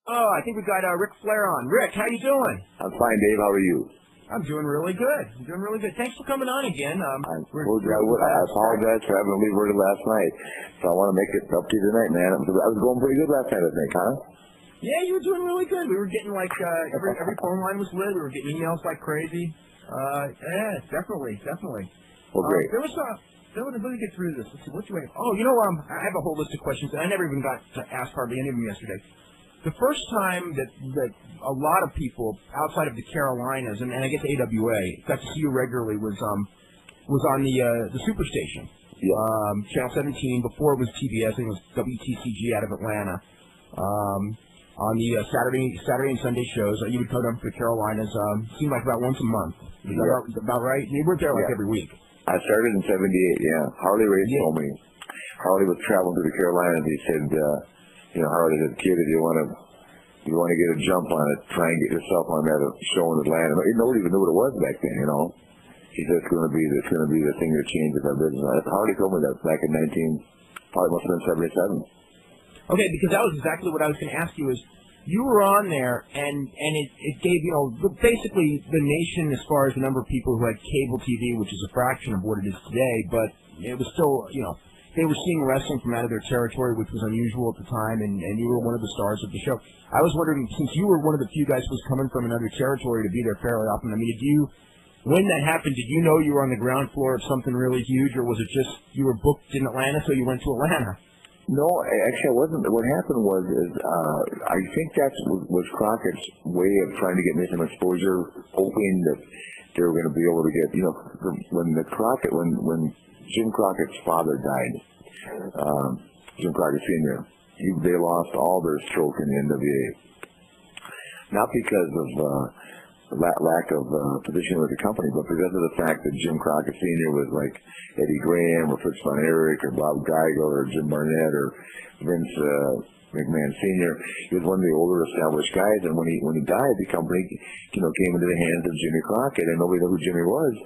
Oh, I think we got Rick Flair on. Rick, how you doing? I'm fine, Dave. How are you? I'm doing really good. Thanks for coming on again. I apologize for having to leave early last night, so I want to make it up to you tonight, man. I was going pretty good last night, I think, huh? Yeah, you were doing really good. We were getting like every phone line was lit. We were getting emails like crazy. Yeah, definitely. Well, great. Let me get through this. Let's see. What do I? Oh, I have a whole list of questions, and I never even got to ask hardly any of them yesterday. The first time that a lot of people outside of the Carolinas and I guess AWA got to see you regularly was on the Superstation, Channel 17. Before it was TBS, I think it was WTCG out of Atlanta. On the Saturday and Sunday shows, you would come up to the Carolinas. Seemed like about once a month. Is that about right? You were there like every week. I started in '78. Yeah, Harley Ray told me. Harley was traveling to the Carolinas. He said, Harley, as a kid, if you want to get a jump on it, try and get yourself on that show in Atlanta. Nobody even knew what it was back then, He said it's going to be the thing that changes our business. Harley told me that back in probably must have been '77. Okay, because that was exactly what I was going to ask you. Is you were on there, and it gave basically the nation as far as the number of people who had cable TV, which is a fraction of what it is today, but it was still they were seeing wrestling from out of their territory, which was unusual at the time, and you were one of the stars of the show. I was wondering, since you were one of the few guys who was coming from another territory to be there fairly often, I mean, when that happened, did you know you were on the ground floor of something really huge, or was it just you were booked in Atlanta, so you went to Atlanta? No, actually, I wasn't. What happened was, I think that was Crockett's way of trying to get me some exposure, hoping that they were going to be able to get, when Jim Crockett's father died, Jim Crockett Sr., they lost all their stroke in the NWA. Not because of lack of position with the company, but because of the fact that Jim Crockett Sr. was like Eddie Graham or Fritz Von Erich or Bob Geigel or Jim Barnett or Vince McMahon Sr. He was one of the older established guys, and when he died, the company came into the hands of Jimmy Crockett, and nobody knew who Jimmy was.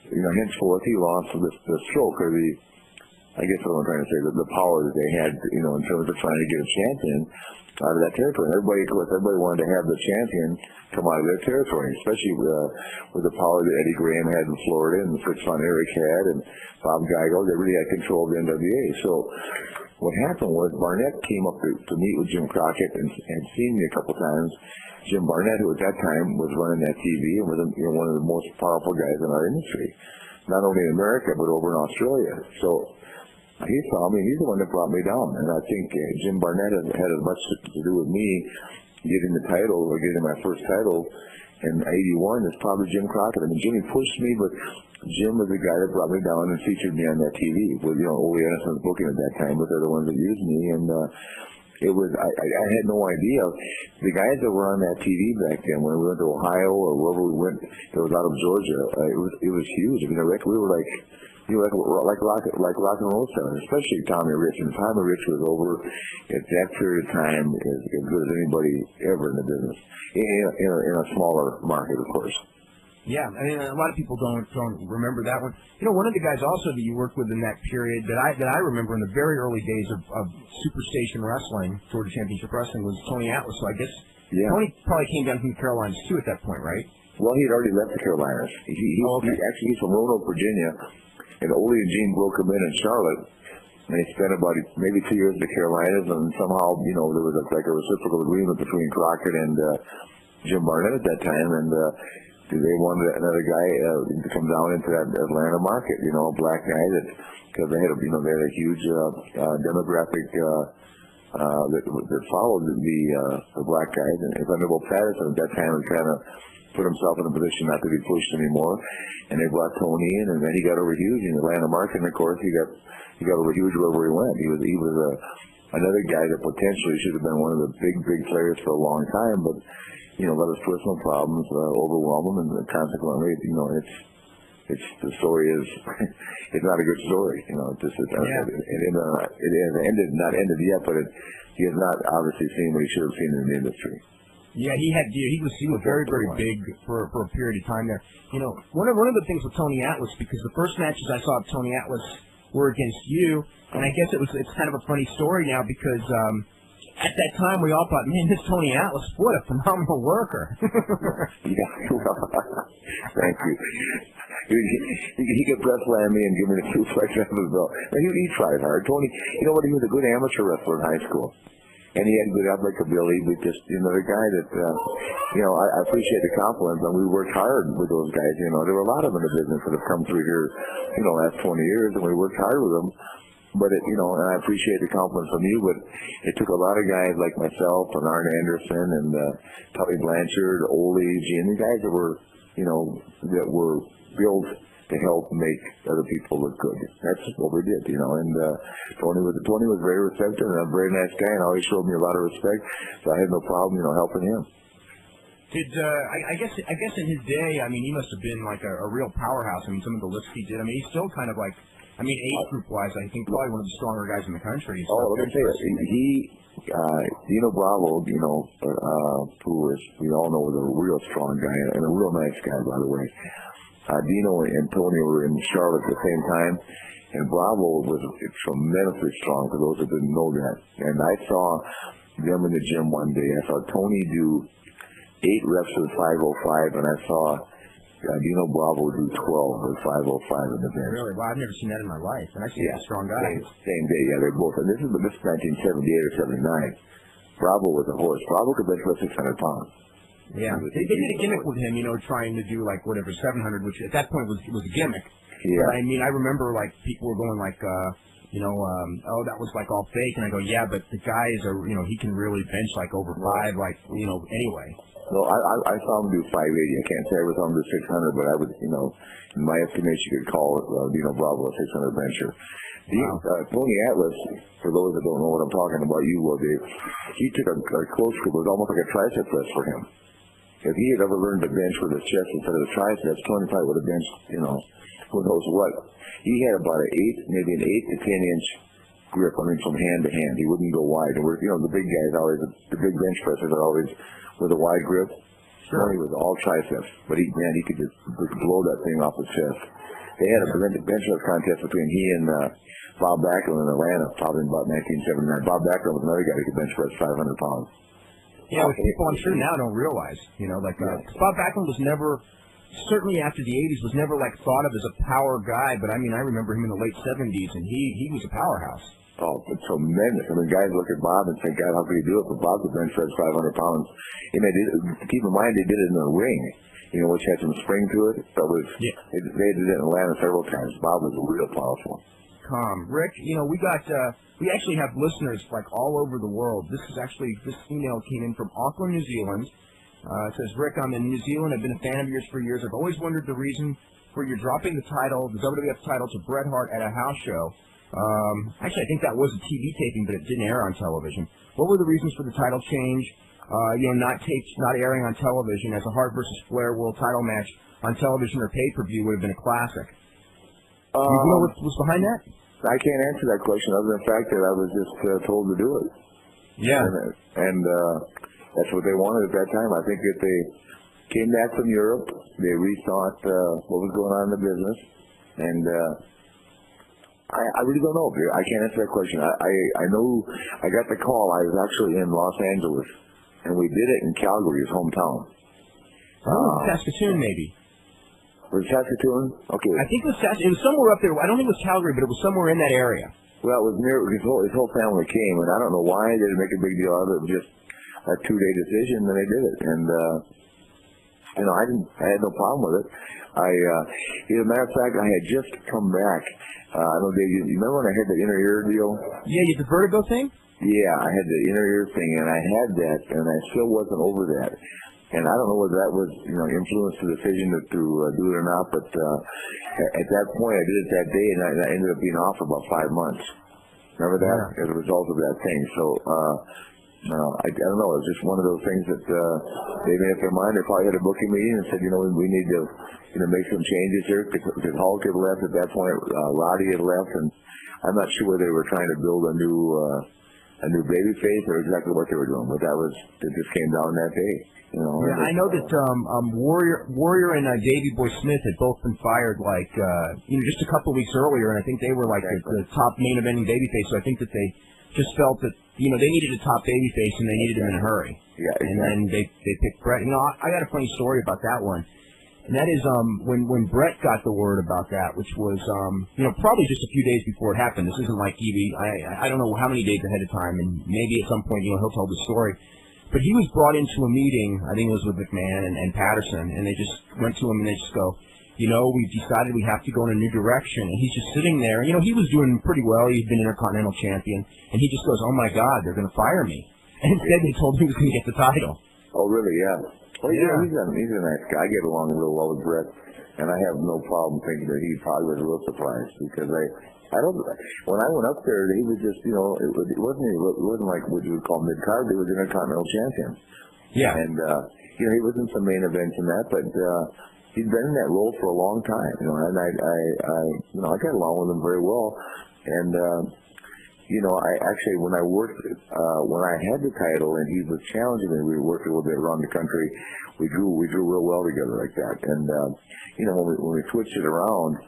Henceforth he lost the stroke, or I guess what I'm trying to say, the power that they had, in terms of trying to get a champion out of that territory. Everybody wanted to have the champion come out of their territory, especially with the power that Eddie Graham had in Florida and Fritz Von Erich had and Bob Geigel. They really had control of the NWA. So what happened was Barnett came up to meet with Jim Crockett and seen me a couple times. Jim Barnett, who at that time was running that TV and was one of the most powerful guys in our industry, not only in America but over in Australia. So he saw me. He's the one that brought me down, and I think Jim Barnett had as much to do with me getting the title or getting my first title in '81 as probably Jim Crockett. I mean, Jimmy pushed me, but Jim was the guy that brought me down and featured me on that TV with Ole Anderson's booking at that time, but they're the ones that used me, and it was I had no idea. The guys that were on that TV back then, when we went to Ohio or wherever we went, it was out of Georgia. It was huge. I mean, we were like rock and roll stars, especially Tommy Rich. And Tommy Rich was over at that period of time as good as anybody ever in the business, in a smaller market, of course. Yeah, I mean, a lot of people don't remember that one. One of the guys also that you worked with in that period that I remember in the very early days of Superstation Wrestling, Georgia Championship Wrestling, was Tony Atlas. So I guess Tony probably came down from the Carolinas too at that point, right? Well, he had already left the Carolinas. He's from Roanoke, Virginia, and Ole and Gene broke him in Charlotte. And he spent about maybe 2 years in the Carolinas, and somehow, there was like a reciprocal agreement between Crockett and Jim Barnett at that time, and they wanted another guy to come down into that Atlanta market, a black guy because they had a huge demographic that followed the black guys. And Thunderbolt Patterson at that time was kind of put himself in a position not to be pushed anymore, and they brought Tony in, and then he got over huge in the Atlanta market, and of course he got over huge wherever he went. He was another guy that potentially should have been one of the big players for a long time, but let his personal problems overwhelm him, and consequently, the story is it's not a good story. It ended, not ended yet, but he has not obviously seen what he should have seen in the industry. Yeah, he was very big for a period of time there. One of the things with Tony Atlas, because the first matches I saw of Tony Atlas were against you, and I guess it's kind of a funny story now because at that time, we all thought, man, this Tony Atlas, what a phenomenal worker. Yeah, thank you. He could press land me and give me the suplex out of his belt. And he tried hard. Tony, you know what? He was a good amateur wrestler in high school. And he had good athletic ability, but just, you know, the guy that, I appreciate the compliments, and we worked hard with those guys. You know, there were a lot of them in the business that have come through here, the last 20 years, and we worked hard with them. But, and I appreciate the compliments from you, but it took a lot of guys like myself and Arn Anderson and Tully Blanchard, Ole, and the guys that were, that were built to help make other people look good. That's what we did, and Tony was very receptive and a very nice guy and always showed me a lot of respect, so I had no problem, helping him. I guess in his day, I mean, he must have been like a real powerhouse. I mean, some of the lifts he did, I mean, he's still kind of like, I mean, age group-wise, I think probably one of the stronger guys in the country. Let me tell you, Dino Bravo, who was, we all know, was a real strong guy and a real nice guy, by the way. Dino and Tony were in Charlotte at the same time, and Bravo was tremendously strong, for those that didn't know that. And I saw them in the gym one day. I saw Tony do 8 reps with 505, and I saw Dino Bravo do 12 with 505 in the bench. Really? Well, I've never seen that in my life, and I see a strong guy. Same day, yeah, they're both. And this is 1978 or 79. Bravo was a horse. Bravo could bench about 600 pounds. Yeah, they did a gimmick with him, trying to do like whatever 700, which at that point was a gimmick. Yeah. But, I mean, I remember like people were going like, oh, that was like all fake, and I go, yeah, but the guy is he can really bench like over 5, like anyway. No, I saw him do 580. I can't say I saw him do 600, but I would, in my estimation, you could call Dino Bravo a 600 bencher. Wow. Tony Atlas, for those that don't know what I'm talking about, you will, Dave. He took a close grip. It was almost like a tricep press for him. If he had ever learned to bench with his chest instead of the triceps, Tony probably would have benched, who knows what. He had about maybe an 8 to 10 inch grip, from hand to hand. He wouldn't go wide. And the big guys always, the big bench pressers are always with a wide grip. Sure. Tony was all triceps, but he could just blow that thing off his chest. They had a bench press contest between he and Bob Backlund in Atlanta, probably in about 1979. Bob Backlund was another guy who could bench press 500 pounds. Yeah, which people I'm sure now don't realize, Bob Backlund was never, certainly after the 80s, was never like thought of as a power guy, but I mean, I remember him in the late 70s, and he was a powerhouse. Oh, it's tremendous. I mean, guys look at Bob and think, God, how could he do it? But Bob could bench press 500 pounds. And keep in mind, they did it in a ring, which had some spring to it. So they did it in Atlanta several times. Bob was real powerful. Rick, we actually have listeners like all over the world. This email came in from Auckland, New Zealand. It says, Rick, I'm in New Zealand. I've been a fan of yours for years. I've always wondered the reason for your dropping the WWF title to Bret Hart at a house show. Actually, I think that was a TV taping, but it didn't air on television. What were the reasons for the title change? Not airing on television, as a Hart versus Flair world title match on television or pay-per-view would have been a classic. You know what was behind that? I can't answer that question other than the fact that I was just told to do it. Yeah. And that's what they wanted at that time. I think that they came back from Europe. They rethought what was going on in the business. And I really don't know. I can't answer that question. I know I got the call. I was actually in Los Angeles, and we did it in Calgary, his hometown. Saskatoon, maybe. Was it Saskatoon? Okay. I think it was somewhere up there. I don't think it was Calgary, but it was somewhere in that area. Well, it was near, his whole family came, and I don't know why they didn't make a big deal out of it. It was just a 2-day decision, and they did it. And, I had no problem with it. As a matter of fact, I had just come back. I don't know, Dave, you remember when I had the inner ear deal? Yeah, you had the vertigo thing? Yeah, I had the inner ear thing, and I had that, and I still wasn't over that. And I don't know whether that was, influenced the decision to do it or not, but at that point I did it that day, and I ended up being off for about 5 months. Remember that? Yeah. As a result of that thing. So, I don't know. It was just one of those things that they made up their mind. They probably had a booking meeting and said, we need to make some changes here, because Hulk had left at that point, Roddy had left, and I'm not sure whether they were trying to build a new baby face or exactly what they were doing, but it just came down that day. Yeah, I know that Warrior and Davey Boy Smith had both been fired just a couple of weeks earlier, and I think they were like the top main eventing babyface. So I think that just felt that, you know, they needed a top babyface and they needed him in a hurry. Yeah, exactly. And then they picked Brett. You know, I got a funny story about that one. And that is when Brett got the word about that, which was, you know, probably just a few days before it happened. This isn't like Evie. I don't know how many days ahead of time, and maybe at some point, you know, he'll tell the story. But he was brought into a meeting, I think it was with McMahon and Patterson, and they just went to him and they just go, you know, we've decided we have to go in a new direction. And he's just sitting there. You know, he was doing pretty well. He'd been Intercontinental Champion. And he just goes, oh, my God, they're going to fire me. And instead they told him he was going to get the title. Oh, really? Yeah. Well, yeah, he's a nice guy. I get along real well with Brett, and I have no problem thinking that he probably was real surprised because I don't. When I went up there, he was just, you know, it wasn't like what you would call mid card. He was Intercontinental Champion. Yeah. And you know, he was in some main events and that, but he'd been in that role for a long time. You know, and I got along with him very well, and. You know, I actually, when I had the title and he was challenging me, we were working a little bit around the country. We drew real well together like that. And you know, when we switched it around,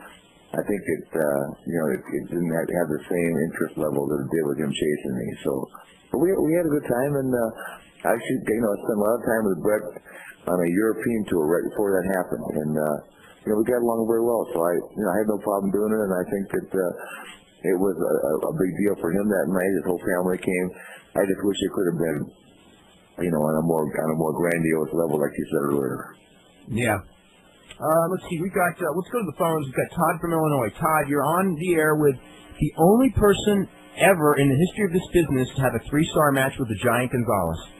I think you know, it didn't have the same interest level that it did with him chasing me. So, but we had a good time, and actually, you know, I spent a lot of time with Brett on a European tour right before that happened, and you know, we got along very well. So I had no problem doing it, and I think that. It was a big deal for him that night. His whole family came. I just wish it could have been, you know, on a more grandiose level, like you said earlier. Yeah. Let's see. Let's go to the phones. We've got Todd from Illinois. Todd, you're on the air with the only person ever in the history of this business to have a 3-star match with the Giant Gonzalez.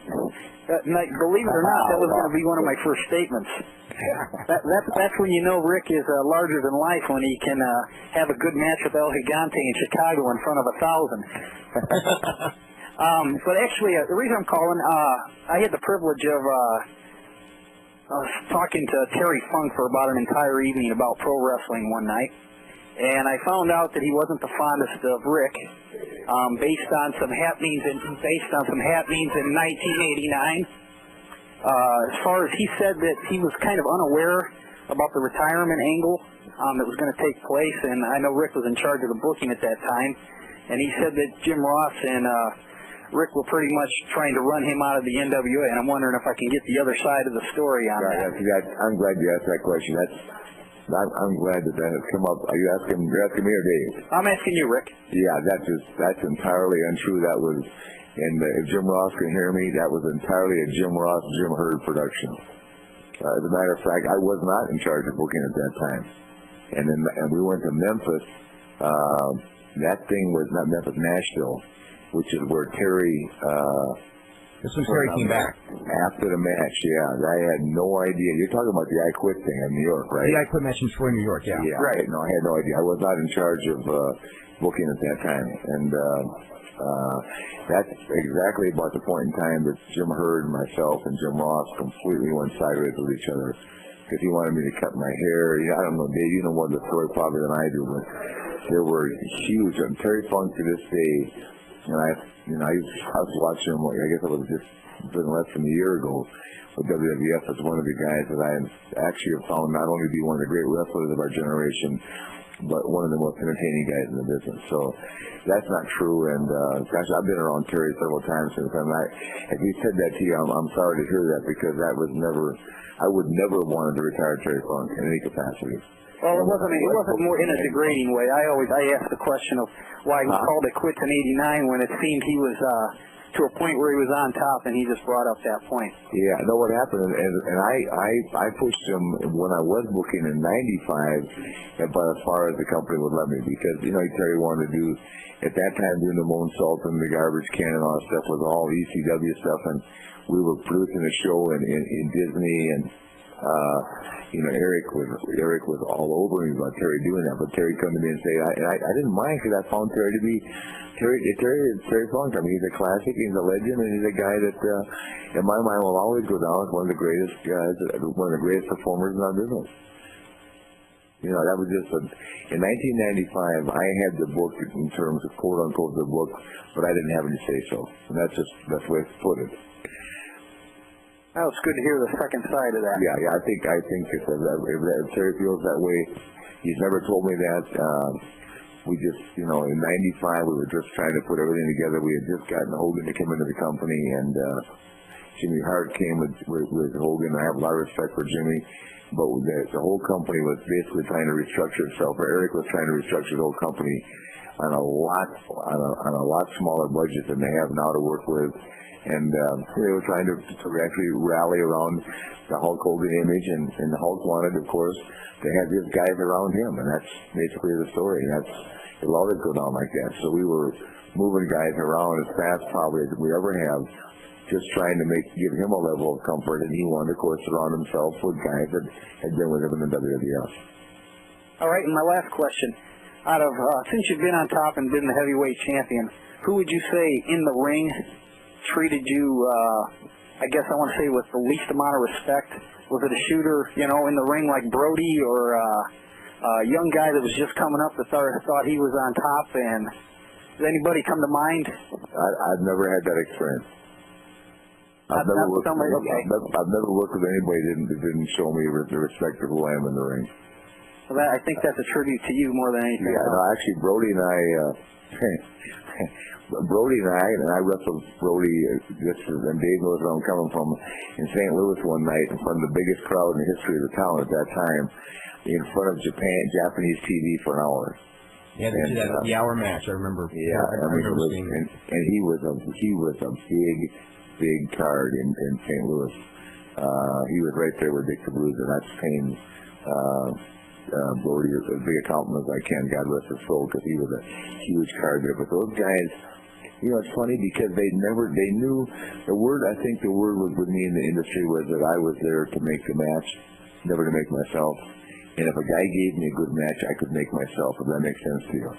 Believe it or not, that was going to be one of my first statements. That's when you know Rick is larger than life, when he can have a good match with El Gigante in Chicago in front of 1,000. But actually, the reason I'm calling, I had the privilege of talking to Terry Funk for about an entire evening about pro wrestling one night, and I found out that he wasn't the fondest of Rick, based on some happenings in 1989. As far as he said that he was kind of unaware about the retirement angle that was going to take place, and I know Rick was in charge of the booking at that time, and he said that Jim Ross and Rick were pretty much trying to run him out of the NWA, and I'm wondering if I can get the other side of the story on that. I'm glad you asked that question. I'm glad that has come up. You're asking me or Dave? I'm asking you, Rick. Yeah, that's entirely untrue. That was, and if Jim Ross can hear me, that was entirely a Jim Ross, Jim Herd production. As a matter of fact, I was not in charge of booking at that time. And we went to Memphis. That thing was not Memphis, Nashville, which is where Terry. This was Terry came back after the match. Yeah, I had no idea. You're talking about the I Quit thing in New York, right? The I Quit match in Troy, New York. Yeah. Yeah. Right. No, I had no idea. I was not in charge of booking at that time, and that's exactly about the point in time that Jim Herd, myself, and Jim Ross completely went sideways with each other because he wanted me to cut my hair. I don't know, Dave, you know more of the story probably than I do, but there were huge. And Terry Funk to this day. And I was watching him, I guess it was just been less than a year ago with WWF as one of the guys that I actually have found not only to be one of the great wrestlers of our generation, but one of the most entertaining guys in the business. So that's not true. And gosh, I've been around Terry several times since then. If he said that to you, I'm sorry to hear that because that was never. I would never have wanted to retire Terry Funk in any capacity. Well, it wasn't more in a degrading way. I asked the question of why he called it quits in '89 when it seemed he was to a point where he was on top, and he just brought up that point. Yeah, no, what happened, and I pushed him when I was booking in '95, but as far as the company would let me, because Terry wanted to do at that time doing the moonsault and the garbage can and all that stuff was all ECW stuff, and we were producing a show in Disney and. Eric was all over me about Terry doing that, but Terry come to me and say, I didn't mind because I found Terry to be Terry Funk. I mean, he's a classic, he's a legend, and he's a guy that, in my mind, will always go down as one of the greatest guys, one of the greatest performers in our business. That was just in 1995, I had the book in terms of quote unquote the book, but I didn't have any say so, and that's just the way to put it. Well, it's good to hear the second side of that. Yeah, I think if Terry feels that way, he's never told me that. we just, you know, in '95 we were just trying to put everything together. We had just gotten Hogan to come into the company, and Jimmy Hart came with Hogan. I have a lot of respect for Jimmy, but the whole company was basically trying to restructure itself. Or Eric was trying to restructure the whole company on a lot smaller budget than they have now to work with. And they were trying to actually rally around the Hulk Hogan image, and the Hulk wanted, of course, to have his guys around him, and that's basically the story. It'll always go down like that. So we were moving guys around as fast probably as we ever have, just trying to give him a level of comfort, and he wanted, of course, to surround himself with guys that had been with him in the WWF. All right, and my last question. Out of, since you've been on top and been the heavyweight champion, who would you say in the ring treated you, I guess I want to say, with the least amount of respect? Was it a shooter, you know, in the ring like Brody, or a young guy that was just coming up that thought he was on top? And does anybody come to mind? I've never had that experience. I've never worked with anybody that didn't show me the respect of who I am in the ring. Well, I think that's a tribute to you more than anything. Yeah, no, actually, Brody and I wrestled Brody, and Dave knows where I'm coming from, in St. Louis one night in front of the biggest crowd in the history of the town at that time, in front of Japanese TV for an hour. Yeah, they did that at the hour match, I remember. Yeah, I remember seeing it. And he was a big card in St. Louis. He was right there with Dick the Blues, and that's Payne's Brody, as big a compliment as I can, God rest his soul, because he was a huge card there. But those guys, you know, it's funny because they knew the word. I think the word with me in the industry was that I was there to make the match, never to make myself. And if a guy gave me a good match, I could make myself, if that makes sense to you.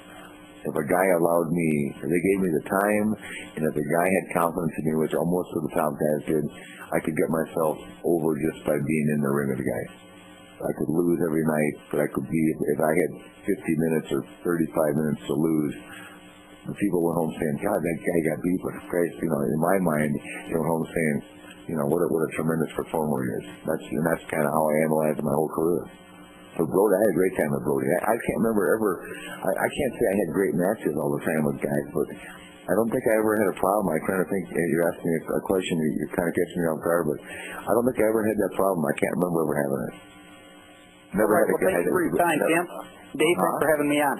If a guy allowed me, if they gave me the time, and if the guy had confidence in me, which almost of the top guys did, I could get myself over just by being in the ring with the guy. I could lose every night, but I could be, if I had 50 minutes or 35 minutes to lose, the people went home saying, God, that guy got beat, but Christ, you know, in my mind, they went home saying, you know, what a tremendous performer he is. That's kind of how I analyzed my whole career. So Brody, I had a great time with Brody. I can't remember ever, I can't say I had great matches all the time with guys, but I don't think I ever had a problem. I'm trying to think, you're asking me a question, you're kind of catching me off guard, but I don't think I ever had that problem. I can't remember ever having it. Never had a guy. Thanks for your time, Tim. Dave, thanks for having me on.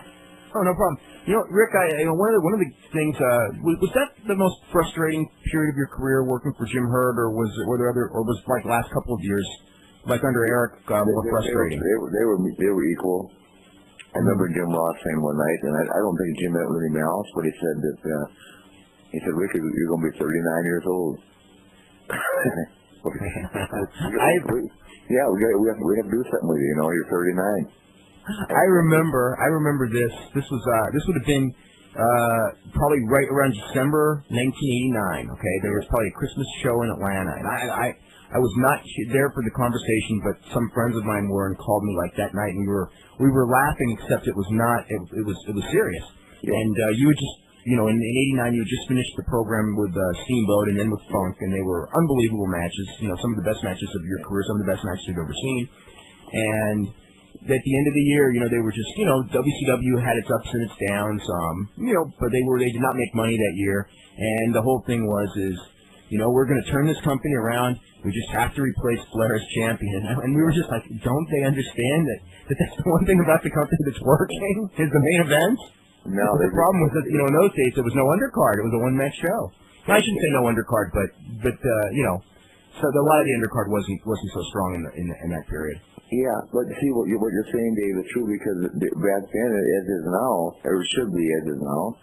Oh, no problem. You know, Rick, one of the things, was that the most frustrating period of your career working for Jim Herd, or was like last couple of years, like under Eric, more frustrating? They were equal. I remember Jim Ross saying one night, and I don't think Jim meant anything else, but he said, Rick, you're going to be 39 years old. Yeah, we have to do something with you. You know, you're 39. I remember this. This would have been probably right around December 1989. Okay, there was probably a Christmas show in Atlanta, and I was not there for the conversation, but some friends of mine were and called me like that night, and we were laughing, except it was not. It was serious. Yeah. And you had just, you know, in '89 you had just finished the program with Steamboat and then with Funk, and they were unbelievable matches. You know, some of the best matches of your career, some of the best matches you've ever seen, and at the end of the year, you know, they were just, you know, WCW had its ups and its downs, you know, but they did not make money that year, and the whole thing was, you know, we're going to turn this company around. We just have to replace Flair as champion. And we were just like, don't they understand that that's the one thing about the company that's working is the main event? No. The problem was that, you know, in those days there was no undercard. It was a one-match show. I shouldn't say no undercard, but you know, so a lot of the undercard wasn't so strong in that period. Yeah, but see what you're saying, Dave, is true, because back then, as is now, or should be as is now,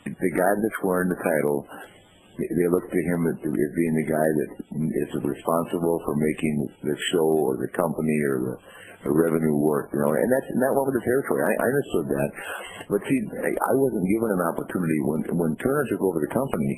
the guy that's wearing the title, they look to him as being the guy that is responsible for making the show or the company or the revenue work, you know, and that went with the territory. I understood that, but see, I wasn't given an opportunity when Turner took over the company.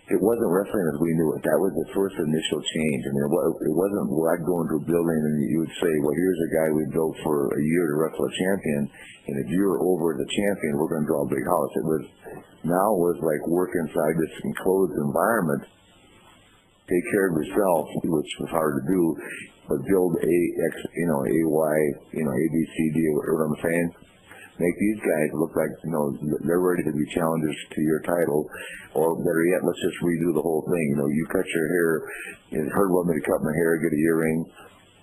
It wasn't wrestling as we knew it. That was the first initial change. I mean, it wasn't where I'd go into a building and you would say, well, here's a guy we built for a year to wrestle a champion, and if you're over the champion, we're going to draw a big house. It was like work inside this enclosed environment, take care of yourself, which was hard to do, but build A, B, C, D, you know what I'm saying? make these guys look like, they're ready to be challengers to your title, or better yet, let's just redo the whole thing. You cut your hair, Herd wanted me to cut my hair, get an earring.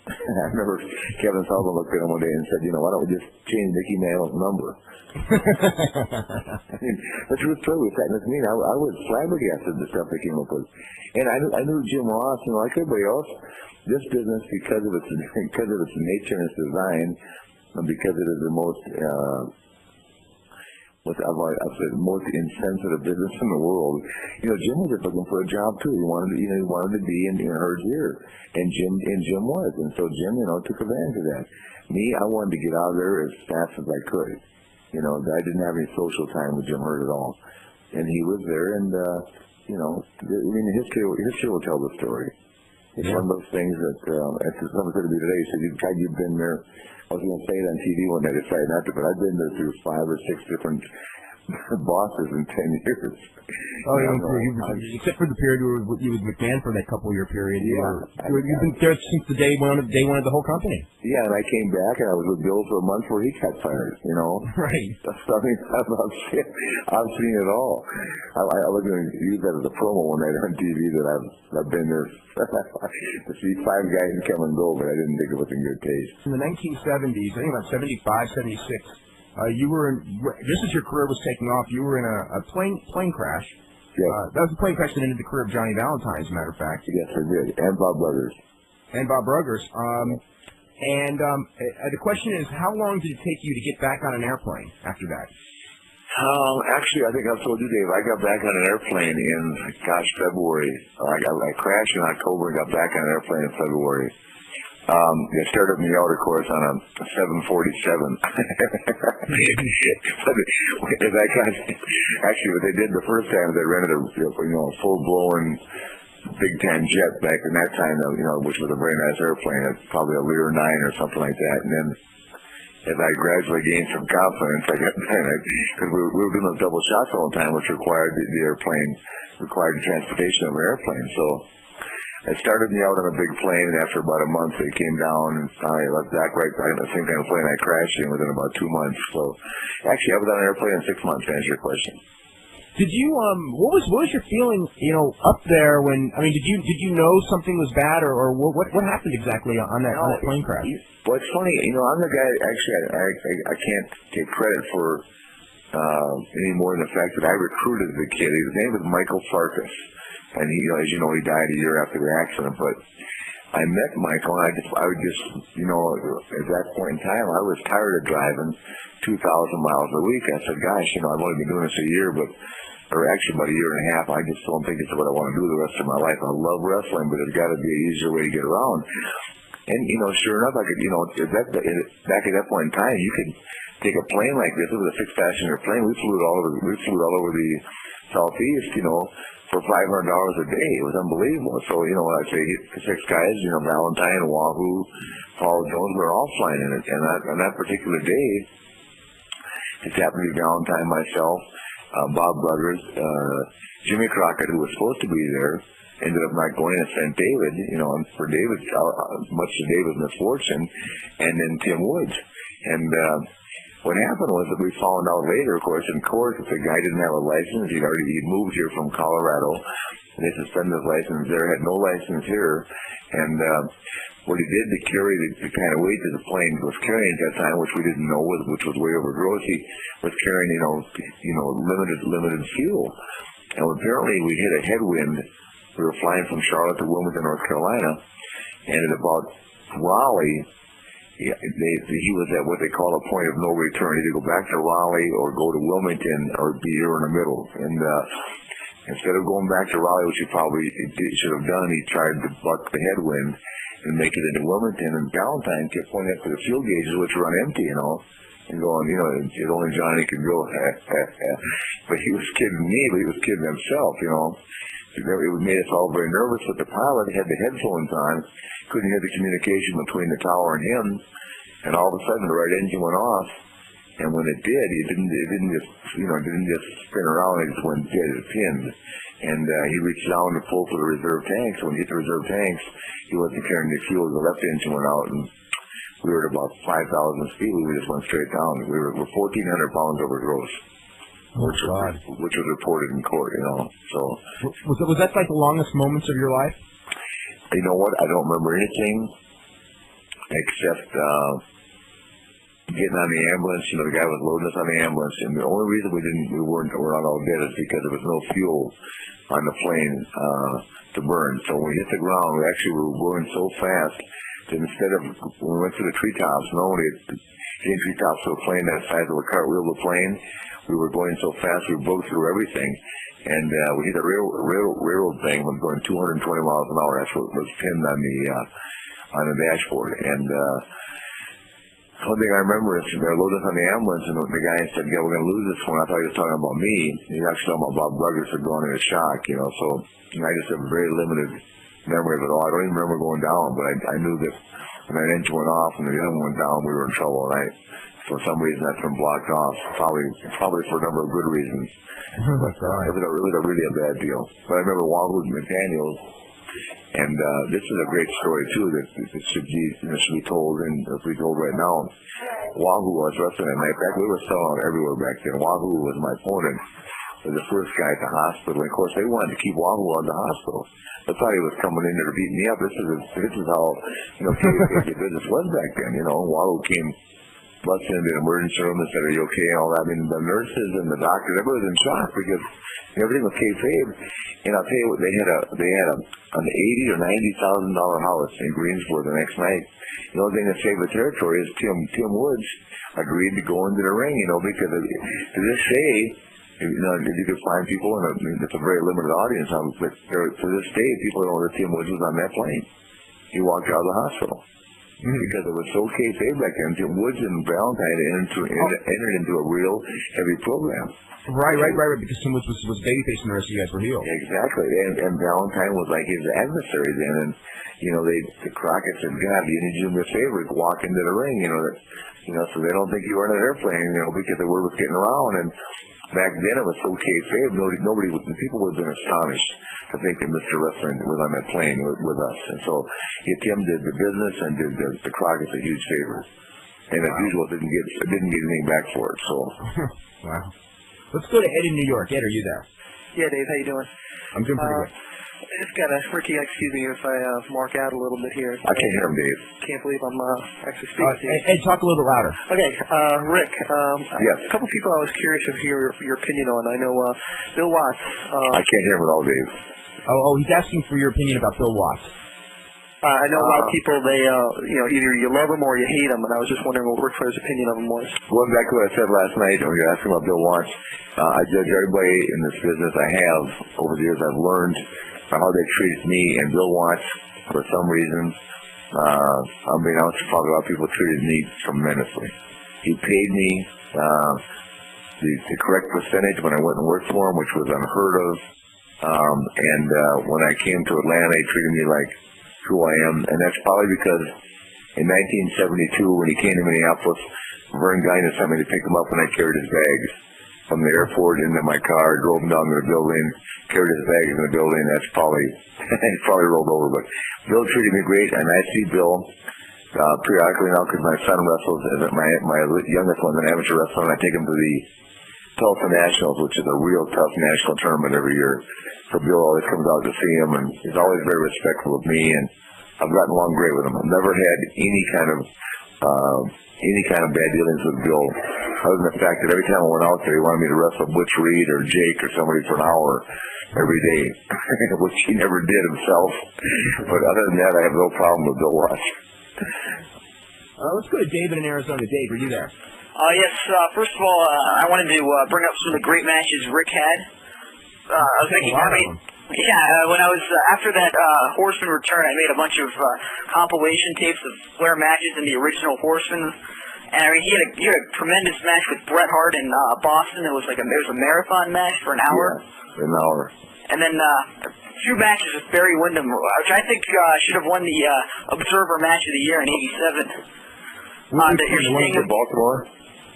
I remember Kevin Sullivan looked at him one day and said, why don't we just change Mickey Mantle's number? I mean, the truth was that in this meeting, I was flabbergasted the stuff they came up with. And I knew Jim Ross, like everybody else, this business, because of its nature and its design, and because it is the most most insensitive business in the world. Jim was just looking for a job too. He wanted to be in Herd's ear, and Jim was, and so Jim, took advantage of that. Me, I wanted to get out of there as fast as I could. I didn't have any social time with Jim Herd at all, and he was there, and history will tell the story. It's one of those things that, as someone said to me today, he said, you've been there. I was going to say it on TV one day, I decided not to, but I've been there through 5 or 6 different bosses in 10 years. Oh, except for the period you was McMahon for that couple-year period. Yeah. You've been there since the day one of the whole company. Yeah, and I came back, and I was with Bill for a month before he got fired, Right. That's something I've seen it all. I was going to use that as a promo one night on TV that I've been there to see 5 guys come and go, but I didn't think it was in good taste. In the 1970s, I think about 75, 76, you were in, just as your career was taking off, you were in a plane crash. Yeah. That was the plane crash that ended the career of Johnny Valentine, as a matter of fact. Yes, I did. And Bob Ruggers. The question is, how long did it take you to get back on an airplane after that? Actually, I think I've told you, Dave, I got back on an airplane in, February. I crashed in October and got back on an airplane in February. I started me out, of course, on a 747. Actually, what they did the first time, they rented a full-blown big-time jet back in that time, which was a very nice airplane. It's probably a Lear 9 or something like that. And then as I gradually gained some confidence, I got because we were doing those double shots all the time, which required the transportation of an airplane. So it started me out on a big plane, and after about a month, it came down, and I left back right back in the same kind of plane I crashed in within about 2 months. So actually, I was on an airplane in 6 months, to answer your question. Did you what was your feeling up there when did you know something was bad, or what happened exactly on that plane crash? Well, it's funny, I'm the guy, actually, I can't take credit for any more than the fact that I recruited the kid. His name was Michael Farkas, and he, as you know, he died a year after the accident, but I met Michael, and I would just, at that point in time, I was tired of driving 2,000 miles a week. I said, gosh, I've only been doing this a year, or actually about a year and a half. I just don't think it's what I want to do the rest of my life. I love wrestling, but there's got to be an easier way to get around. And, sure enough, I could, back at that point in time, you could take a plane like this. It was a 6-passenger plane. We flew all over the Southeast, for $500 a day. It was unbelievable. So, when I say 6 guys, Valentine, Wahoo, Paul Jones, we were all flying in it. And on that particular day, it happened to be Valentine, myself, Bob Ruggers, Jimmy Crockett, who was supposed to be there, ended up not going, and sent David, for David, much to David's misfortune, and then Tim Woods. And what happened was that we found out later, of course, in court, that the guy didn't have a license. He'd moved here from Colorado. They suspended his license there, had no license here. And what he did to carry the kind of weight that the plane was carrying at that time, which we didn't know, which was way over gross, he was carrying, limited fuel. And apparently we hit a headwind. We were flying from Charlotte to Wilmington, North Carolina, and at about Raleigh, he was at what they call a point of no return. Either go back to Raleigh or go to Wilmington or be here in the middle. And instead of going back to Raleigh, which he probably should have done, he tried to buck the headwind and make it into Wilmington. And Valentine kept pointing up to the fuel gauges, which were on empty, and going, if only Johnny could go. But he was kidding me, but he was kidding himself, It made us all very nervous, but the pilot had the headphones on, couldn't hear the communication between the tower and him, and all of a sudden the right engine went off, and when it did, it didn't just spin around, it just went dead, it pinned, and he reached down to pull for the reserve tanks. When he hit the reserve tanks, he wasn't carrying the fuel, the left engine went out, and we were at about 5,000 feet. We just went straight down. We're 1,400 pounds over gross. Which was reported in court, you know. So was that like the longest moments of your life? You know what? I don't remember anything except getting on the ambulance. You know, the guy was loading us on the ambulance, and the only reason we weren't all dead is because there was no fuel on the plane to burn. So when we hit the ground, we were going so fast that instead of when we went to the treetops, normally getting treetops to a plane that size of a cartwheel of a plane, we were going so fast we broke through everything. And we hit a railroad thing was going 220 miles an hour. That's what was pinned on the dashboard. And one thing I remember is they loaded us on the ambulance, and the guy said, "Yeah, we're going to lose this one." I thought he was talking about me. He was actually talking about Bob Douglas had gone into shock, you know. So I just have a very limited memory of it all. I don't even remember going down, but I knew that when that engine went off and the other one went down, we were in trouble. And for some reason, that's been blocked off, probably for a number of good reasons. But it was really a bad deal. But I remember Wahoo McDaniels, and this is a great story too that should be told, and if we told right now. Wahoo was wrestling that night. In fact, we were selling out everywhere back then. Wahoo was my opponent, was the first guy at the hospital. And of course, they wanted to keep Wahoo out of the hospital. They thought he was coming in there to beat me up. This is how the business was back then. You know, Wahoo came busting into the emergency room and said, "Are you okay?" and all that. I mean, the nurses and the doctors, everybody was in shock because everything was kayfabe. And I'll tell you what, they had an $80,000 or $90,000 house in Greensboro the next night. The only thing that saved the territory is Tim Woods agreed to go into the ring, you know, because to this day, you know, if you could find people, and it's a very limited audience, but to this day, people know that Tim Woods was on that plane. He walked out of the hospital. Because it was so kayfabe back then. Tim Woods and Valentine entered into a real heavy program. Right. Because Tim Woods was babyface and the rest of you guys were heel. Exactly. And Valentine was like his adversary then. And, you know, the Crockett said, "God, you need to do me a favor, walk into the ring," so they don't think you were on an airplane, because the word was getting around. And back then it was so kayfabe, people would have been astonished to think that Mr. Wrestling was on that plane with us. And so Tim did the business and did the Crockett a huge favor. And as usual, didn't get anything back for it. So wow. Let's go to Ed in New York. Ed, are you there? Yeah, Dave, how you doing? I'm doing pretty good. I just got Ricky, excuse me if I mark out a little bit here. I can't hear him, Dave. Can't believe I'm actually speaking to you. Ed, talk a little bit louder. Okay, Rick, yes. A couple people I was curious of your opinion on. I know Bill Watts. I can't hear him at all, Dave. Oh, he's asking for your opinion about Bill Watts. I know a lot of people, they, either you love him or you hate him, and I was just wondering what Rick Flair's opinion of him was. Going back to what I said last night when you were asking about Bill Watts, I judge everybody in this business. I have, over the years, I've learned how they treated me, and Bill Watts, for some reason, unbeknownst to probably a lot of people, treated me tremendously. He paid me the correct percentage when I went and worked for him, which was unheard of. And when I came to Atlanta, he treated me like who I am, and that's probably because in 1972, when he came to Minneapolis, Vern Guinan sent me to pick him up, and I carried his bags from the airport into my car, drove him down to the building, carried his bags in the building. That's probably he probably rolled over, but Bill treated me great, and I see Bill periodically now because my son wrestles, my youngest one's an amateur wrestler, and I take him to the Tulsa Nationals, which is a real tough national tournament every year. So Bill always comes out to see him, and he's always very respectful of me, and I've gotten along great with him. I've never had any kind of bad dealings with Bill, other than the fact that every time I went out there, he wanted me to wrestle Butch Reed or Jake or somebody for an hour every day, which he never did himself. But other than that, I have no problem with Bill Watts. Let's go to David in Arizona. Dave, are you there? Yes, first of all, I wanted to bring up some of the great matches Rick had. I was thinking, when I was, after that Horseman return, I made a bunch of compilation tapes of Flair matches in the original Horseman. And I mean, he had a tremendous match with Bret Hart in Boston. It was a marathon match for an hour. Yeah, an hour. And then a few matches with Barry Windham, which I think should have won the Observer Match of the Year in '87. The Baltimore?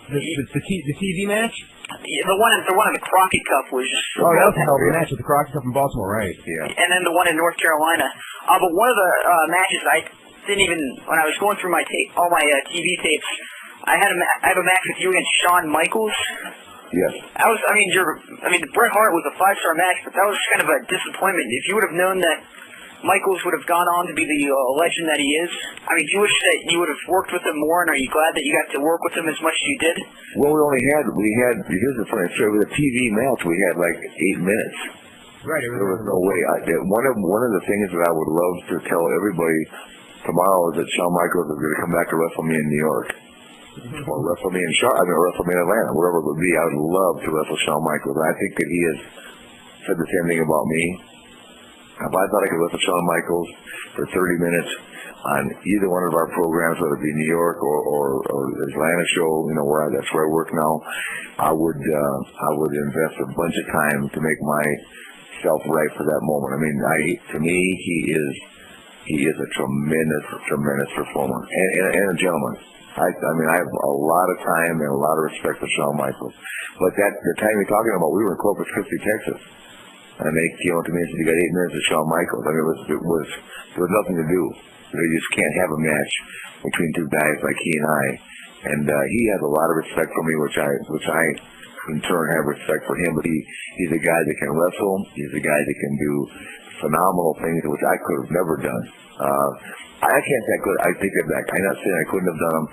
The TV match? Yeah, the one in the Crockett Cup was just... Oh, that was a hell of a match with the Crockett Cup in Baltimore, right? Yeah. And then the one in North Carolina. But one of the matches I didn't even, when I was going through my tape, all my TV tapes, I have a match with you against Shawn Michaels. Yes. Bret Hart was a 5-star match, but that was kind of a disappointment. If you would have known that Michaels would have gone on to be the legend that he is, do you wish that you would have worked with him more, and are you glad that you got to work with him as much as you did? Well, here's the funny story, with a TV match, we had like 8 minutes. Right. There was no way. One of the things that I would love to tell everybody tomorrow is that Shawn Michaels is going to come back to wrestle me in New York. Or wrestle me in wrestle me in Atlanta, wherever it would be. I would love to wrestle Shawn Michaels. I think that he has said the same thing about me. If I thought I could wrestle Shawn Michaels for 30 minutes on either one of our programs, whether it be New York or the Atlanta show, that's where I work now, I would invest a bunch of time to make myself right for that moment. To me, he is a tremendous performer and a gentleman. I have a lot of time and a lot of respect for Shawn Michaels. But the time you're talking about, we were in Corpus Christi, Texas. And they came up to me and said, you got 8 minutes with Shawn Michaels. There was nothing to do. You just can't have a match between two guys like he and I. And he has a lot of respect for me, which I in turn have respect for him. But he's a guy that can wrestle. He's a guy that can do phenomenal things, which I could have never done. I can't say I could. I take that back. I'm not saying I couldn't have done them.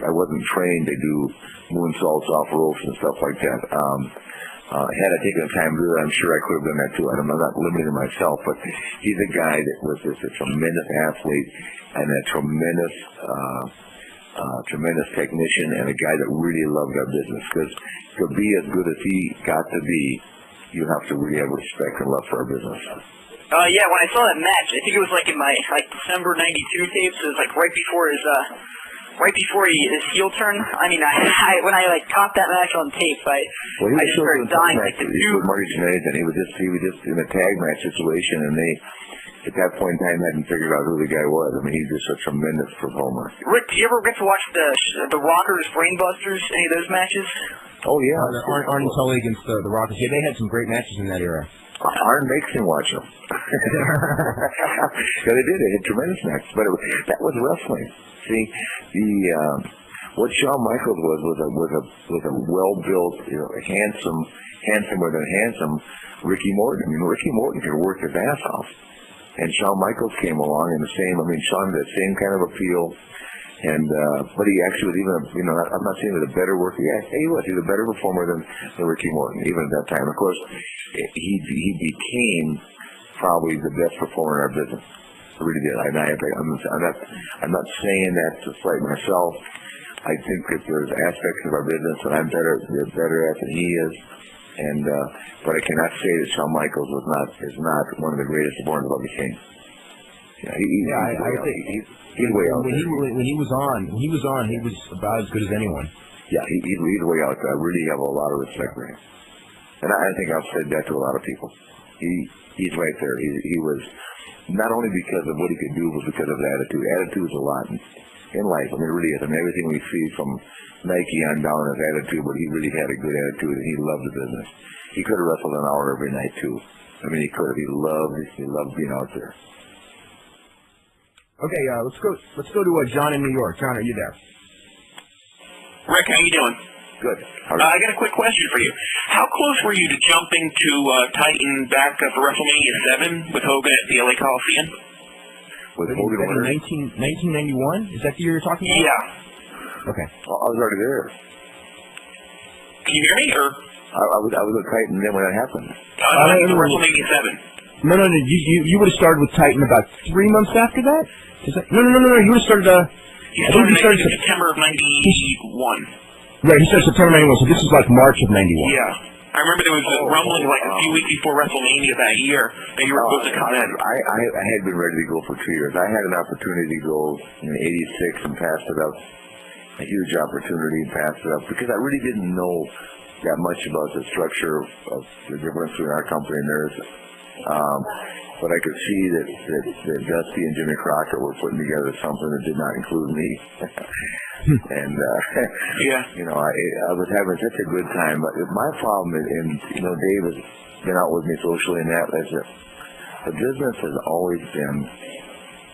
I wasn't trained to do moonsaults off ropes and stuff like that. Had I taken the time to do that, I'm sure I could have done that too. I'm not limiting myself, but he's a guy that was just a tremendous athlete and a tremendous technician, and a guy that really loved our business. Because to be as good as he got to be, you have to really have respect and love for our business. Yeah, when I saw that match, I think it was like in my December '92 tapes. It was like right before his heel turn. When I caught that match on tape, I just started dying. Marty Jannetty, and he was just in a tag match situation, and they at that point in time hadn't figured out who the guy was. He's just a tremendous performer. Rick, do you ever get to watch the Rockers, Brainbusters, any of those matches? Oh yeah, Arn Tully against the Rockers. Yeah, they had some great matches in that era. Arn makes him watch them. Yeah, they did. They had tremendous matches, but that was wrestling. See, what Shawn Michaels was a well-built, handsomer than handsome Ricky Morton. Ricky Morton could work his ass off, and Shawn Michaels came along in the same. Shawn had the same kind of appeal, and but he actually was even, I'm not saying he was a better worker. He was a better performer than Ricky Morton, even at that time. Of course, he became probably the best performer in our business. I really did. I'm not saying that to slight myself. I think that there's aspects of our business that I'm better at than he is, and but I cannot say that Shawn Michaels is not one of the greatest performers I've ever seen. I think he's way out there. When he was on, he was about as good as anyone. Yeah, he's way out there. I really have a lot of respect for him, and I think I've said that to a lot of people. He's right there. He was, not only because of what he could do, but because of his attitude. Attitude is a lot in life. It really is. Everything we see from Nike on down his attitude, but he really had a good attitude, and he loved the business. He could have wrestled an hour every night too. He could have. He loved being out there. Okay, let's go to John in New York. John, are you there? Rick, how you doing? Good. I got a quick question for you. How close were you to jumping to Titan back for WrestleMania 7 with Hogan at the LA Coliseum? With Hogan winner? 1991? Is that the year you're talking about? Yeah. Okay. Well, I was already there. Can you hear me? Or I was at Titan then when that happened. WrestleMania 7. No. You would have started with Titan about 3 months after that? No. You would have started. You started in September of '91. Right, he started September '91, so this is like March of '91. Yeah. I remember there was a rumbling like a few weeks before WrestleMania that year that you were supposed to come in. I had been ready to go for 2 years. I had an opportunity to go in '86 and passed it up. A huge opportunity and passed it up because I really didn't know that much about the structure of the difference between our company and theirs. But I could see that Dusty and Jimmy Crockett were putting together something that did not include me. And I was having such a good time. But my problem is, and Dave has been out with me socially, and that is that the business has always been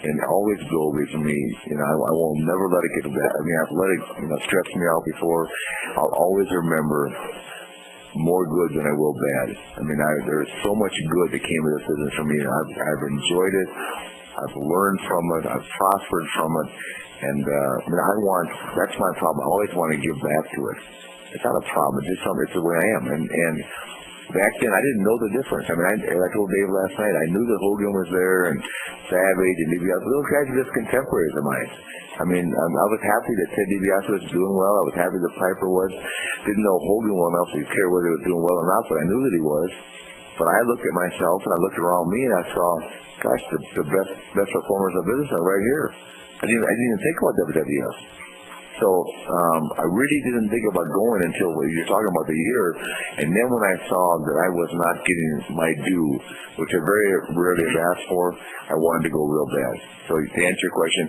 and always will be for me. You know, I will never let it get bad. I mean, I've let it, you know, stress me out before. I'll always remember more good than I will bad. I mean, there's so much good that came of this business for me. I've enjoyed it. I've learned from it. I've prospered from it. And I mean, that's my problem. I always want to give back to it. It's not a problem. It's just something. It's the way I am. And back then, I didn't know the difference. I mean, I told Dave last night, I knew that Hogan was there and Savage and DiBiase. Those guys are just contemporaries of mine. I mean, I was happy that Ted DiBiase was doing well. I was happy that Piper was. Didn't know Hogan well enough to care whether he was doing well or not, but I knew that he was. But I looked at myself and I looked around me and I saw, gosh, the best performers of business are right here. I didn't even think about WWF. So I really didn't think about going until you're talking about the year. And then when I saw that I was not getting my due, which I very rarely have asked for, I wanted to go real bad. So to answer your question,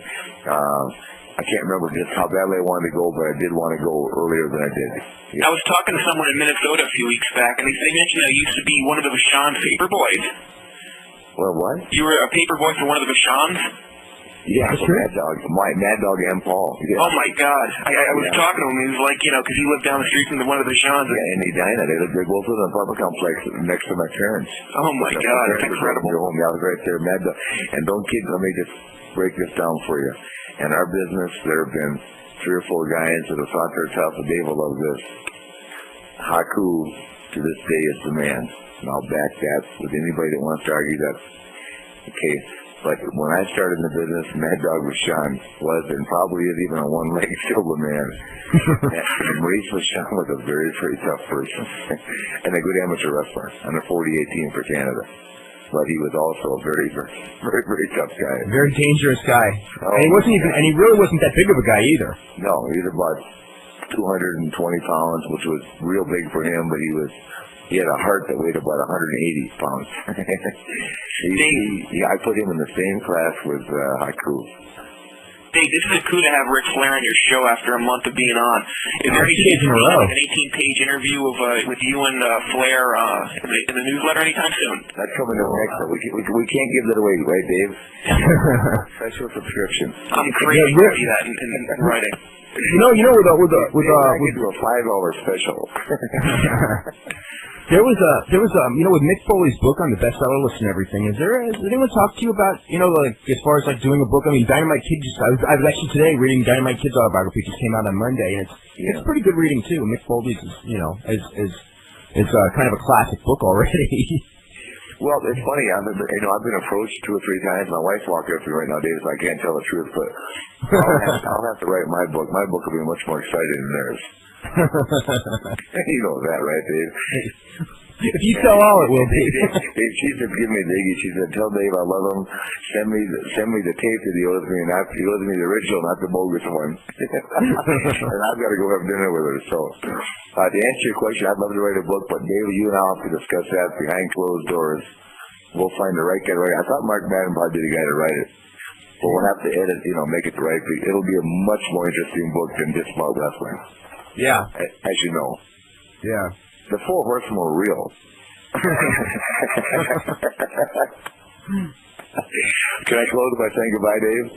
I can't remember just how badly I wanted to go, but I did want to go earlier than I did. Yeah. I was talking to someone in Minnesota a few weeks back, and they mentioned I used to be one of the Vachon's paper boys. Well, what? You were a paper boy for one of the Vachons? Yeah, for Mad Dog and Paul. Yeah. Oh my God! I was talking to him. He was like, you know, because he lived down the street from one of the Vachons. Yeah, in Edina. They're both in an apartment complex next to my parents. Oh my God! That's incredible. Home. Yeah, I was right there, Mad Dog. And don't kid. Let me just break this down for you. In our business, there have been 3 or 4 guys that have thought they're tough, and Dave will love this. Haku, to this day, is the man. And I'll back that with anybody that wants to argue that. Okay. But when I started in the business, Mad Dog Vachon was, and probably is even on one leg, still the man. And Maurice Vachon was a very, very tough person. And a good amateur wrestler on the 48 team for Canada. But he was also a very, very, very, very tough guy. Very dangerous guy. Oh, and he wasn't even, and he really wasn't that big of a guy either. No, he was about 220 pounds, which was real big for him, but he had a heart that weighed about 180 pounds. I put him in the same class with Haku. Dave, this is a coup to have Ric Flair on your show after a month of being on. Is there any chance of like an 18-page interview with you and Flair in the newsletter anytime soon? That's coming up next. We can't give that away, right, Dave? Special subscription. I'm crazy to see that in writing. You know, with I could do a $5 special. There was you know, with Mick Foley's book on the bestseller list and everything. Has anyone talked to you about, you know, like as far as like doing a book? I mean, Dynamite Kid I was actually today reading Dynamite Kid's autobiography. It just came out on Monday, and it's pretty good reading too. Mick Foley's is, you know, is kind of a classic book already. Well, it's funny. I've been approached 2 or 3 times. My wife's walking up to me right now, Dave, so I can't tell the truth, but I'll have to write my book. My book will be much more exciting than theirs. You know that, right, Dave? If you tell all, it will be. She said, "Give me a diggy." She said, "Tell Dave I love him. Send me the tape that he owes me, and he owes me the original, not the bogus one." And I've got to go have dinner with her. So, to answer your question, I'd love to write a book, but Dave, you and I'll have to discuss that behind closed doors. We'll find the right guy to write it. I thought Mark Madden probably be the guy to write it, but we'll have to edit, you know, make it the right. It'll be a much more interesting book than just about wrestling. Yeah, as you know. Yeah. The 4 horsemen were real. Can I close by saying goodbye, Dave?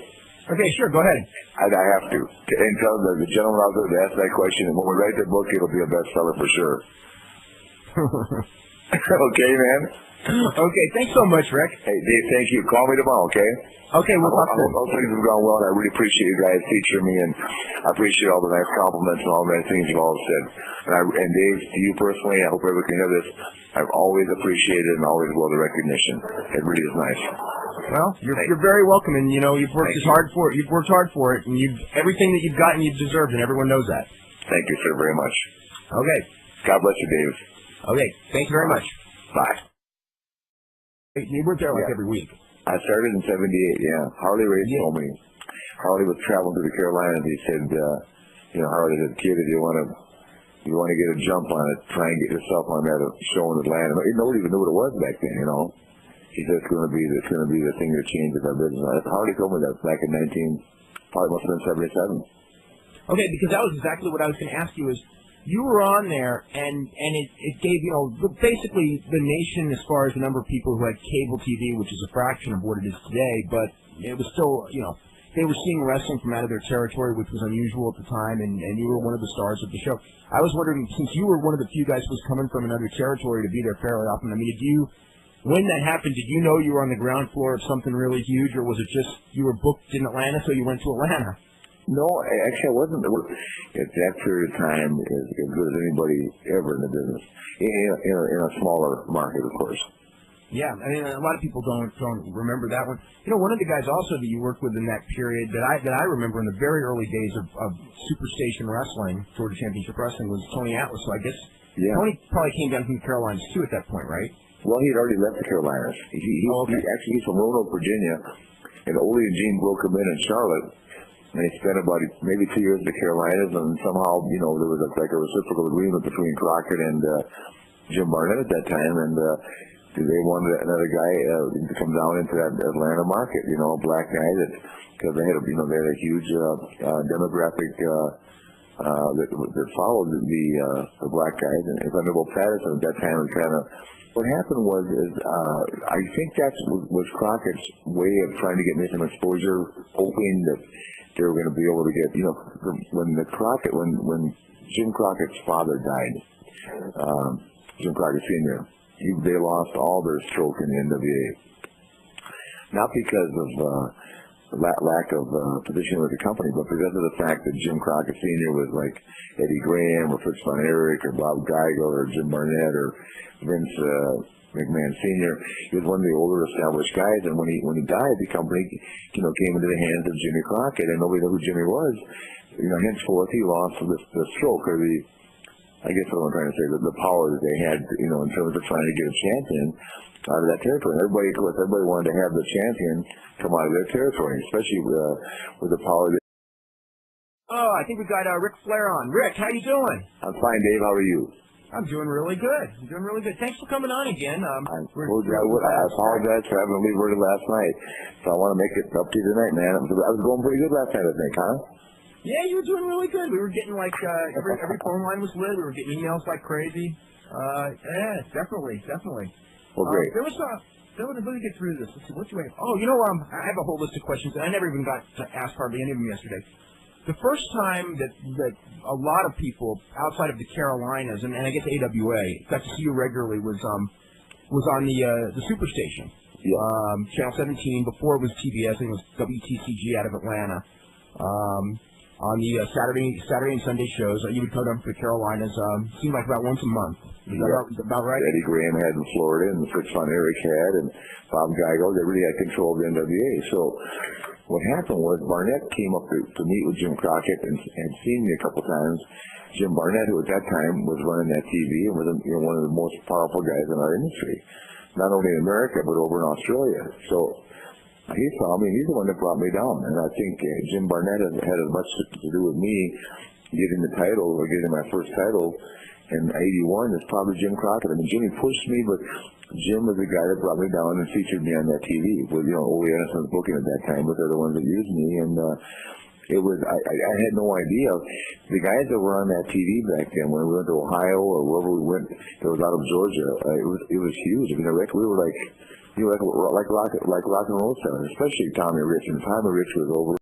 Okay, sure, go ahead. I have to. And tell the gentleman out there to ask that question, and when we write the book, it'll be a bestseller for sure. Okay, man? Okay, thanks so much, Rick. Hey, Dave, thank you. Call me tomorrow, okay? Okay, we'll talk soon. All things have gone well, and I really appreciate you guys featuring me, and I appreciate all the nice compliments and all the nice things you've all said. And Dave, to you personally, I hope everyone can hear this. I've always appreciated and always loved the recognition. It really is nice. Well, you're very welcome, and you know you've worked hard for it. You've worked hard for it, and everything that you've gotten, you've deserved, and everyone knows that. Thank you, sir, very much. Okay. God bless you, Dave. Okay. Thank you very much. Bye. You worked there like every week. I started in '78. Yeah. Harley Race told me. Harley was traveling to the Carolinas. He said, you know, Harley said, "Kid, if you want to get a jump on it, try and get yourself on that show in Atlanta." Nobody even knew what it was back then, you know. He said it's going to be the thing that changes our business. Harley told me that back in probably must have been '77. Okay, because that was exactly what I was going to ask you. Is you were on there, and it gave, you know, basically the nation as far as the number of people who had cable TV, which is a fraction of what it is today, but it was still, you know, they were seeing wrestling from out of their territory, which was unusual at the time, and you were one of the stars of the show. I was wondering, since you were one of the few guys who was coming from another territory to be there fairly often, I mean, when that happened, did you know you were on the ground floor of something really huge, or was it just you were booked in Atlanta, so you went to Atlanta? No, actually I wasn't. At that period of time, as good as anybody ever in the business, in a smaller market, of course. Yeah, I mean, a lot of people don't remember that one. You know, one of the guys also that you worked with in that period that I remember in the very early days of Superstation Wrestling, Georgia Championship Wrestling, was Tony Atlas. So I guess Tony probably came down from the Carolinas too at that point, right? Well, he had already left the Carolinas. He's from Roanoke, Virginia, and Ole and Gene broke him in Charlotte, and he spent about maybe 2 years in the Carolinas, and somehow, you know, there was like a reciprocal agreement between Crockett and Jim Barnett at that time, and they wanted another guy to come down into that Atlanta market, you know, a black guy because they had a huge demographic that followed the black guys. And if I remember Patterson at that time, was kind of what happened was I think that was Crockett's way of trying to get me some exposure, hoping that they were going to be able to get, you know, when Jim Crockett's father died, Jim Crockett Sr., they lost all their stroke in the NWA. Not because of lack of position with the company, but because of the fact that Jim Crockett Sr. was like Eddie Graham or Fritz von Erich or Bob Geigel or Jim Barnett or Vince McMahon Sr. He was one of the older established guys, and when he died, the company, you know, came into the hands of Jimmy Crockett, and nobody knew who Jimmy was. You know, henceforth he lost the stroke, or I guess what I'm trying to say, the power that they had, you know, in terms of trying to get a champion out of that territory. Everybody wanted to have the champion come out of their territory, especially with the power that. Oh, I think we got Ric Flair on. Rick, how you doing? I'm fine, Dave. How are you? I'm doing really good. Thanks for coming on again. I apologize for having to leave early last night, so I want to make it up to you tonight, man. I was going pretty good last night, I think, huh? Yeah, you were doing really good. We were getting like every phone line was lit. We were getting emails like crazy. Yeah, definitely. Well, great. Let me get through this. Let's see. What do I have? Oh, you know, I have a whole list of questions, and I never even got to ask hardly any of them yesterday. The first time that a lot of people outside of the Carolinas and I guess AWA got to see you regularly was on the Superstation. Yeah. Channel 17. Before it was TBS, I think it was WTCG out of Atlanta. On the Saturday and Sunday shows, you would go down to the Carolinas. Seemed like about once a month. Is that about right? Eddie Graham had in Florida, and Fritz von Erich had, and Bob Geigel. They really had control of the NWA. So what happened was Barnett came up to meet with Jim Crockett and had seen me a couple times. Jim Barnett, who at that time was running that TV and was one of the most powerful guys in our industry, not only in America but over in Australia. So he saw me, and he's the one that brought me down. And I think Jim Barnett had as much to do with me getting the title, or getting my first title in '81 as probably Jim Crockett. I mean, Jimmy pushed me, but Jim was the guy that brought me down and featured me on that TV with, Ole Anderson's booking at that time, but they're the ones that used me. And it was, I had no idea. The guys that were on that TV back then, when we went to Ohio or wherever we went, it was out of Georgia, it was huge. I mean, we were like rock and roll stars, especially Tommy Rich. And Tommy Rich was over